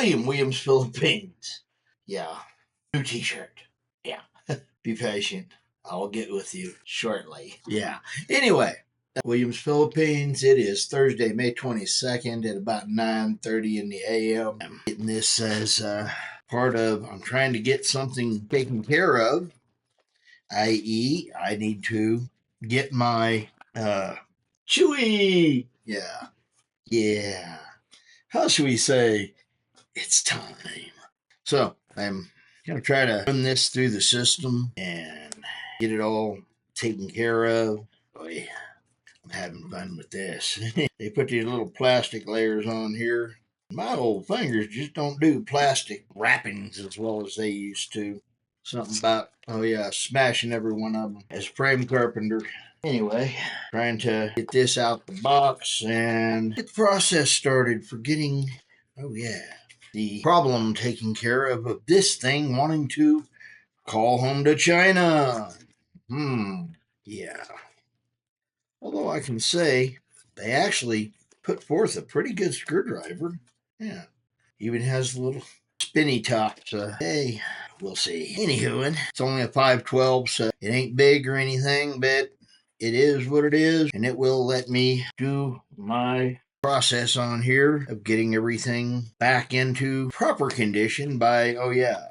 Williams, Philippines. Yeah. New t-shirt. Yeah. Be patient. I'll get with you shortly. Yeah. Anyway, Williams, Philippines. It is Thursday, May 22nd at about 9:30 in the a.m. I'm getting this as part of, I'm trying to get something taken care of, i.e., I need to get my Chuwi. Yeah. Yeah. How should we say? It's time. So I'm going to try to run this through the system and get it all taken care of. Boy, I'm having fun with this. They put these little plastic layers on here. My old fingers just don't do plastic wrappings as well as they used to. Something about, oh yeah, smashing every one of them as a frame carpenter. Anyway, trying to get this out the box and get the process started for getting, oh yeah, the problem taken care of this thing wanting to call home to China. Yeah. Although I can say they actually put forth a pretty good screwdriver. Yeah. Even has the little spinny top. So, hey, we'll see. Anywho, it's only a 512, so it ain't big or anything, but it is what it is, and it will let me do my process on here of getting everything back into proper condition by, oh yeah,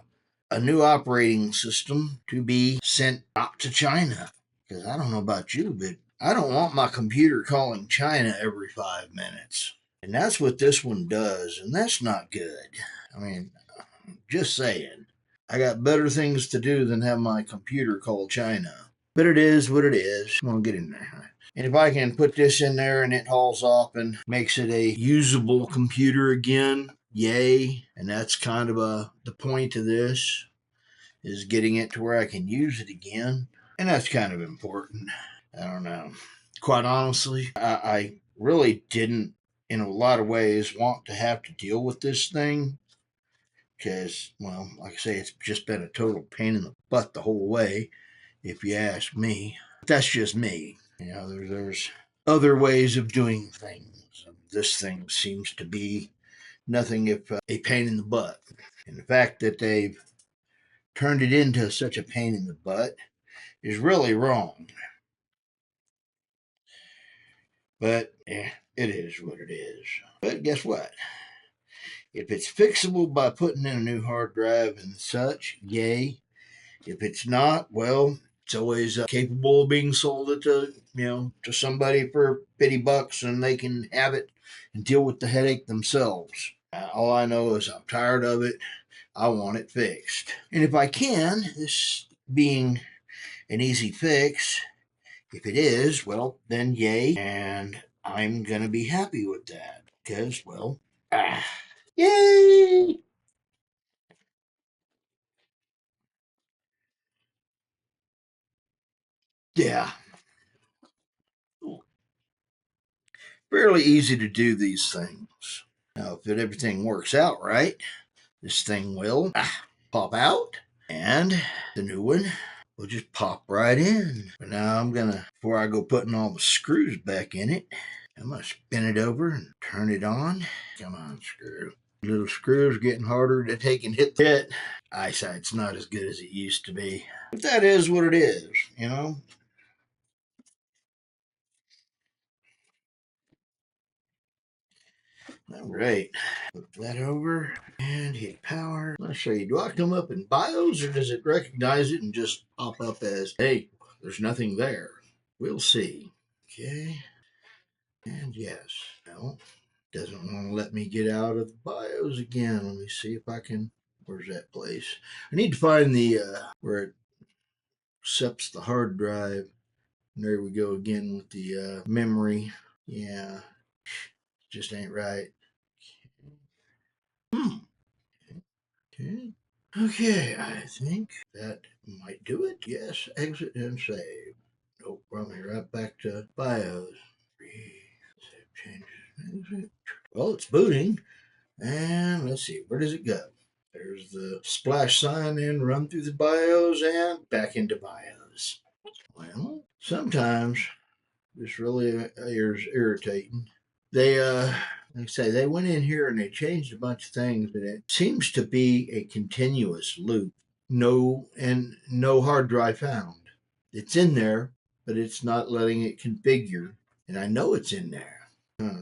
a new operating system to be sent out to China. Because I don't know about you, but I don't want my computer calling China every 5 minutes. And that's what this one does, and that's not good. I mean, just saying. I got better things to do than have my computer call China. But it is what it is. I'm going to get in there. And if I can put this in there and it hauls off and makes it a usable computer again, yay. And that's kind of the point of this, is getting it to where I can use it again. And that's kind of important. I don't know. Quite honestly, I really didn't, in a lot of ways, want to have to deal with this thing. Because, well, like I say, it's just been a total pain in the butt the whole way, if you ask me. But that's just me. You know, there's other ways of doing things. This thing seems to be nothing if a pain in the butt. And the fact that they've turned it into such a pain in the butt is really wrong. But it is what it is. But guess what? If it's fixable by putting in a new hard drive and such, yay. If it's not, well, it's always capable of being sold it to somebody for $50 and they can have it and deal with the headache themselves. All I know is I'm tired of it. I want it fixed. And if I can, this being an easy fix, if it is, well, then yay. And I'm going to be happy with that because, well, yay! Yeah. Fairly easy to do these things. Now, if everything works out right, this thing will pop out and the new one will just pop right in. But now I'm going to, before I go putting all the screws back in it, I'm going to spin it over and turn it on. Come on, screw. Little screws getting harder to take and hit the pit. Eyesight's not as good as it used to be. But that is what it is, you know? All right, flip that over and hit power. I'll show you. Do I come up in BIOS or does it recognize it and just pop up as, hey, there's nothing there? We'll see. Okay, and yes, no, doesn't want to let me get out of the BIOS again. Let me see if I can. Where's that place? I need to find the where it accepts the hard drive. And there we go again with the memory. Yeah, just ain't right. Okay. Okay, I think that might do it. Yes, exit and save. Nope, brought me right back to BIOS. Save changes. Exit. Well, it's booting. And let's see, where does it go? There's the splash sign and run through the BIOS and back into BIOS. Well, sometimes this really is irritating. They Like I say, they went in here and they changed a bunch of things, but it seems to be a continuous loop. No hard drive found. It's in there, but it's not letting it configure. And I know it's in there. Huh.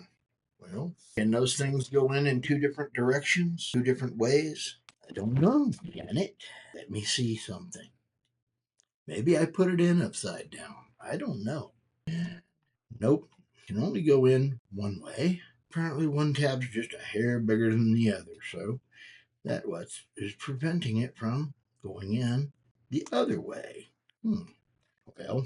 Well, can those things go in two different directions, two different ways? I don't know. Can it? Let me see something. Maybe I put it in upside down. I don't know. Nope. Can only go in one way. Apparently, one tab's just a hair bigger than the other, so that what is preventing it from going in the other way. Well,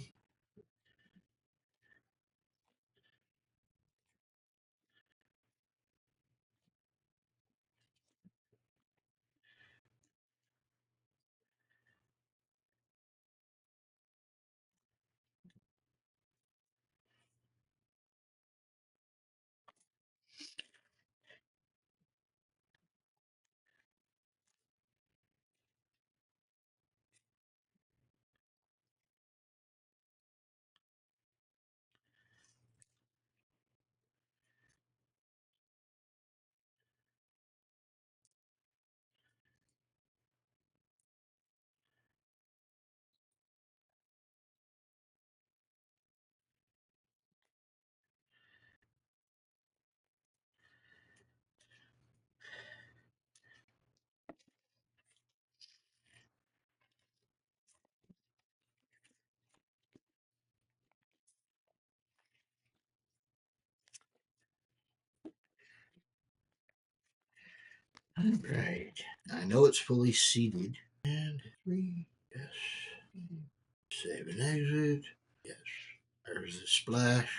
all right. I know it's fully seated. And three, yes. Save and exit. Yes. There's the splash.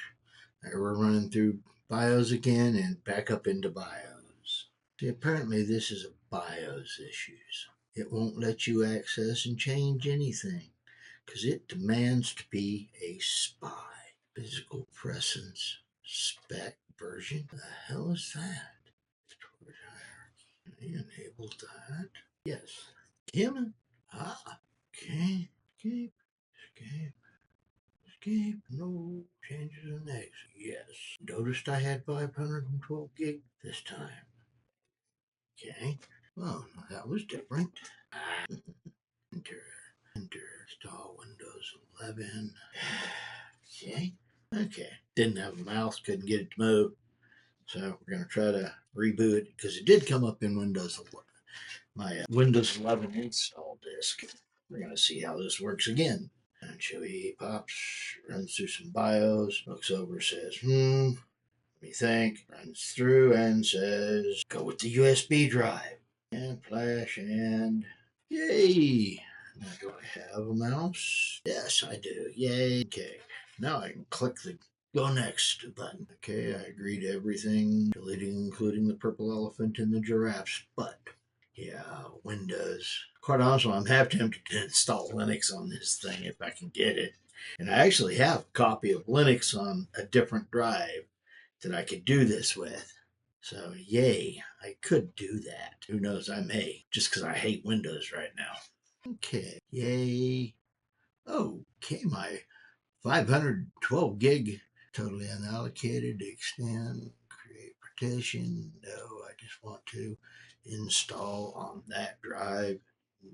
Now we're running through BIOS again and back up into BIOS. See, apparently this is a BIOS issues. It won't let you access and change anything because it demands to be a spy. Physical presence spec version. The hell is that? Storage hierarchy. Enable that. Yes. Kim. Ah. Okay. Escape. Escape. Escape. No changes in exit. Yes. Noticed I had 512 gig this time. Okay. Well, that was different. Enter. Enter. Install Windows 11. Okay. Okay. Didn't have a mouse, couldn't get it to move. So we're going to try to reboot it because it did come up in Windows 11. My Windows 11 install disk. We're going to see how this works again. And Chuwi pops, runs through some BIOS, looks over, says, let me think, runs through and says, go with the USB drive. And flash and yay! Now, do I have a mouse? Yes, I do. Yay. Okay. Now I can click the go next button. Okay, I agree to everything, deleting including the purple elephant and the giraffe's butt. Yeah, Windows. Quite honestly, I'm half tempted to install Linux on this thing if I can get it. And I actually have a copy of Linux on a different drive that I could do this with. So, yay, I could do that. Who knows, I may, just because I hate Windows right now. Okay, yay. Okay, my 512 gig totally unallocated, extend, create partition. No, I just want to install on that drive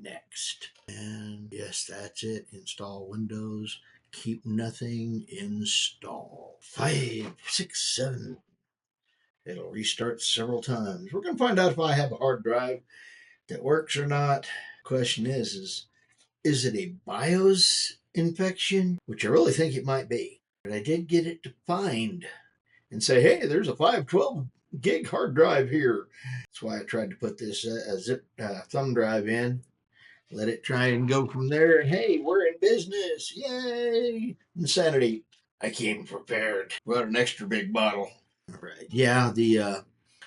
next. And yes, that's it. Install Windows. Keep nothing. Install. 5, 6, 7. It'll restart several times. We're going to find out if I have a hard drive that works or not. Question is it a BIOS infection? Which I really think it might be. But I did get it to find and say, hey, there's a 512 gig hard drive here. That's why I tried to put this zip thumb drive in. Let it try and go from there. And hey, we're in business. Yay! Insanity. I came prepared. Brought an extra big bottle. All right. Yeah,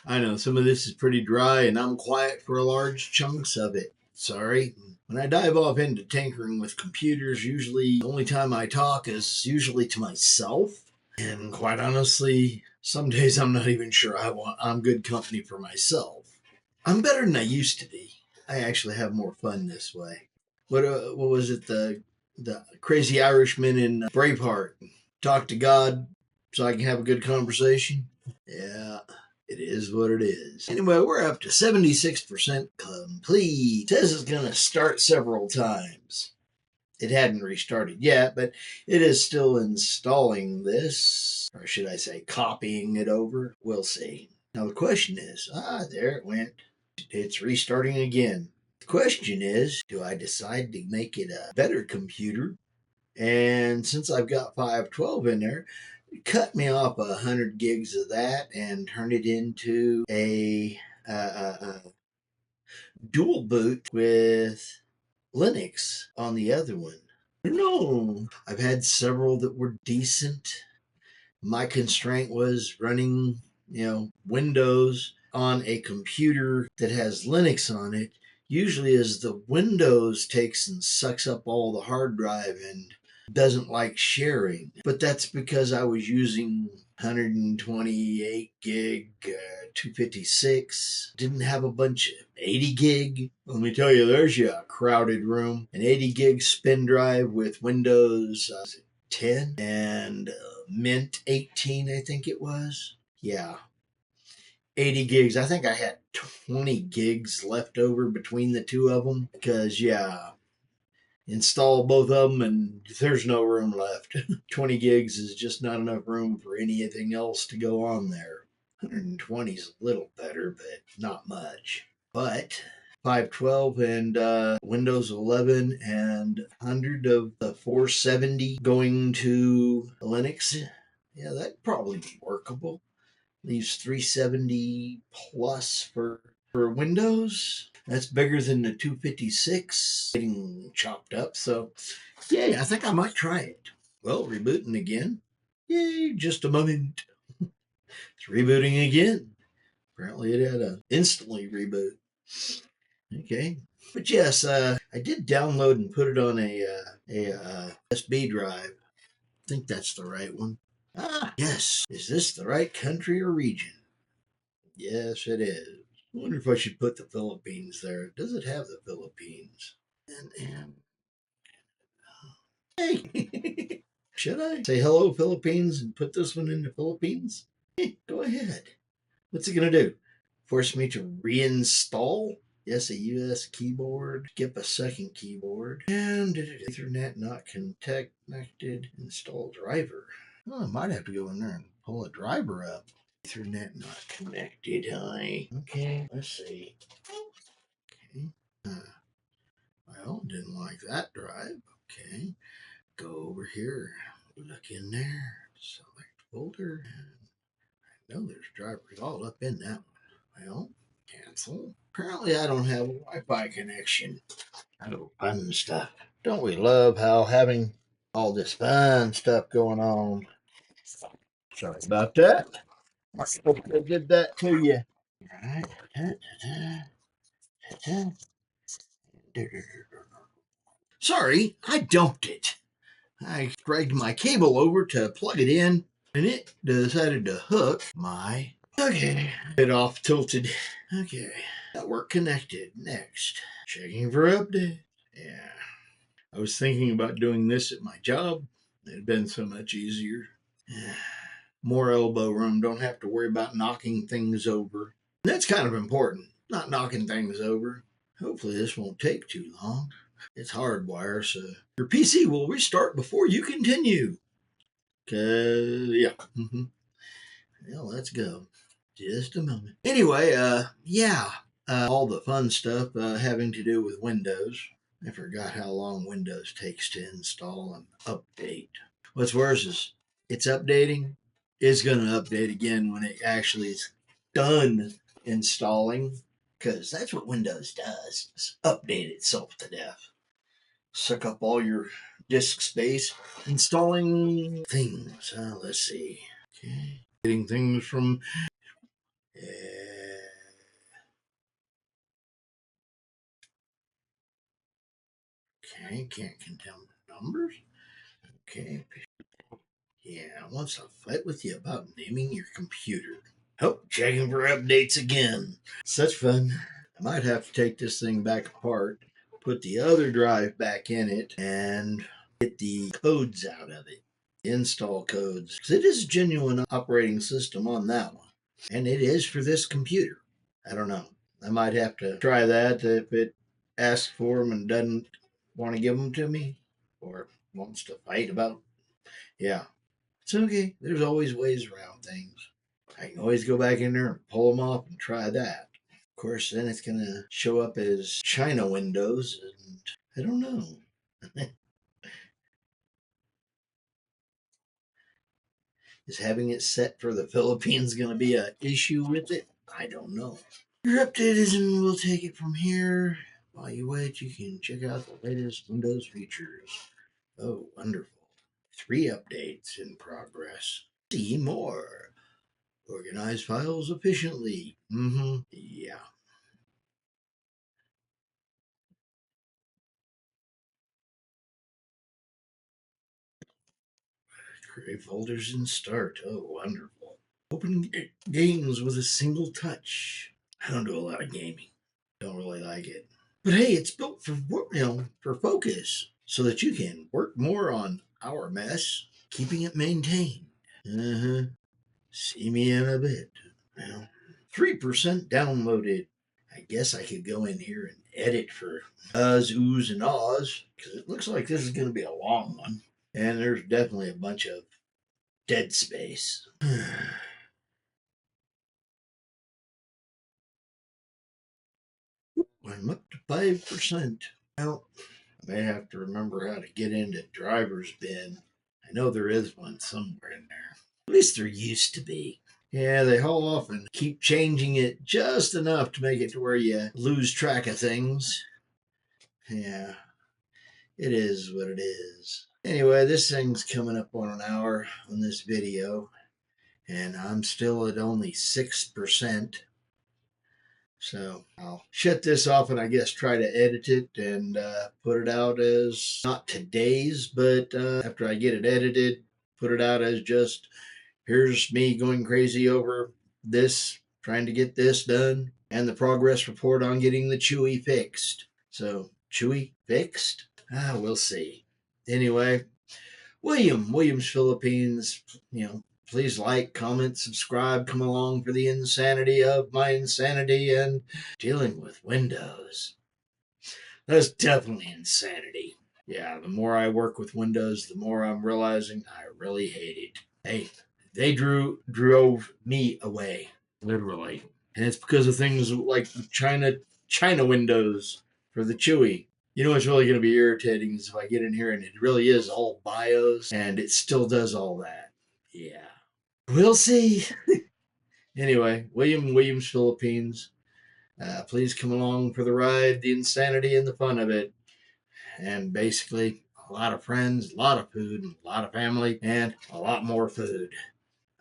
I know some of this is pretty dry and I'm quiet for large chunks of it. Sorry. When I dive off into tinkering with computers, usually the only time I talk is usually to myself. And quite honestly, some days I'm not even sure I'm good company for myself. I'm better than I used to be. I actually have more fun this way. What was it, the crazy Irishman in Braveheart? Talk to God so I can have a good conversation. Yeah, It is what it is. Anyway, we're up to 76% complete. It says it's going to start several times. It hadn't restarted yet, but it is still installing this, or should I say copying it over. We'll see. Now the question is, there it went. It's restarting again. The question is, do I decide to make it a better computer? And since I've got 512 in there, cut me off 100 gigs of that and turn it into a dual boot with Linux on the other one. No, I've had several that were decent. My constraint was running, Windows on a computer that has Linux on it. Usually, as the Windows takes and sucks up all the hard drive and doesn't like sharing. But that's because I was using 128 gig, 256. Didn't have a bunch of 80 gig. Let me tell you, there's you a crowded room. An 80 gig spin drive with Windows 10 and Mint 18, I think it was. Yeah. 80 gigs. I think I had 20 gigs left over between the two of them because, install both of them and there's no room left. 20 gigs is just not enough room for anything else to go on there. 120 is a little better, but not much. But 512 and Windows 11 and 100 of the 470 going to Linux, yeah, that'd probably be workable. Leaves 370 plus for Windows. That's bigger than the 256 getting chopped up. So, yay, I think I might try it. Well, rebooting again. Yay, just a moment. It's rebooting again. Apparently it had a instantly reboot. Okay. But yes, I did download and put it on a USB drive. I think that's the right one. Yes. Is this the right country or region? Yes, it is. I wonder if I should put the Philippines there. Does it have the Philippines? And hey, should I say hello Philippines and put this one in the Philippines? Go ahead. What's it gonna do? Force me to reinstall? Yes, a US keyboard. Skip a second keyboard. And Ethernet not connected. Install driver. Oh, I might have to go in there and pull a driver up. Ethernet not connected, honey. Okay, let's see. Okay. Well, didn't like that drive. Okay. Go over here. Look in there. Select folder. I know there's drivers all up in that one. Well, cancel. Apparently I don't have a Wi-Fi connection. Oh, fun stuff. Don't we love how having all this fun stuff going on? Sorry about that. I hope I did that to you. All right. Sorry, I dumped it. I dragged my cable over to plug it in, and it decided to hook my. Okay, it off tilted. Okay, network connected. Next, checking for update. Yeah, I was thinking about doing this at my job. It'd been so much easier. More elbow room. Don't have to worry about knocking things over. And that's kind of important. Not knocking things over. Hopefully this won't take too long. It's hardwire, so your PC will restart before you continue. Yeah. Well, let's go. Just a moment. Anyway, all the fun stuff having to do with Windows. I forgot how long Windows takes to install and update. What's worse is it's updating. It's going to update again when it actually is done installing, because that's what Windows does. It's update itself to death. Suck up all your disk space. Installing things. Let's see. Okay. Getting things from. Okay. Can't contain numbers. Okay. Yeah, wants to fight with you about naming your computer. Oh, checking for updates again. Such fun. I might have to take this thing back apart, put the other drive back in it, and get the codes out of it. Install codes. Because it is a genuine operating system on that one. And it is for this computer. I don't know. I might have to try that if it asks for them and doesn't want to give them to me or wants to fight about. Yeah, it's okay. There's always ways around things. I can always go back in there and pull them off and try that. Of course, then it's going to show up as China Windows, and I don't know. Is having it set for the Philippines going to be an issue with it? I don't know. Your update is, and we'll take it from here. While you wait, you can check out the latest Windows features. Oh, wonderful. 3 updates in progress. See more. Organize files efficiently. Yeah. Create folders and start. Oh, wonderful. Open games with a single touch. I don't do a lot of gaming. Don't really like it. But hey, it's built for for focus, so that you can work more on our mess, keeping it maintained. Uh huh. See me in a bit. Well, 3% downloaded. I guess I could go in here and edit for oohs, and ahs, because it looks like this is going to be a long one. And there's definitely a bunch of dead space. I'm up to 5%. Well, I may have to remember how to get into driver's bin. I know there is one somewhere in there. At least there used to be. Yeah, they haul off and keep changing it just enough to make it to where you lose track of things. Yeah, it is what it is. Anyway, this thing's coming up on an hour on this video, and I'm still at only 6%. So I'll shut this off and I guess try to edit it and put it out as not today's, but after I get it edited, put it out as just here's me going crazy over this, trying to get this done, and the progress report on getting the Chuwi fixed. So, Chuwi fixed? We'll see. Anyway, Williams Philippines, please like, comment, subscribe, come along for the insanity of my insanity and dealing with Windows. That's definitely insanity. Yeah, the more I work with Windows, the more I'm realizing I really hate it. Hey, they drove me away, literally. And it's because of things like China Windows for the Chewy. You know what's really going to be irritating is if I get in here and it really is all BIOS and it still does all that. Yeah. We'll see. Anyway, Williams Philippines. Please come along for the ride, the insanity, and the fun of it. And basically, a lot of friends, a lot of food, a lot of family, and a lot more food.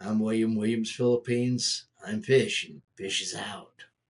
I'm Williams Philippines. I'm Fish, and Fish is out.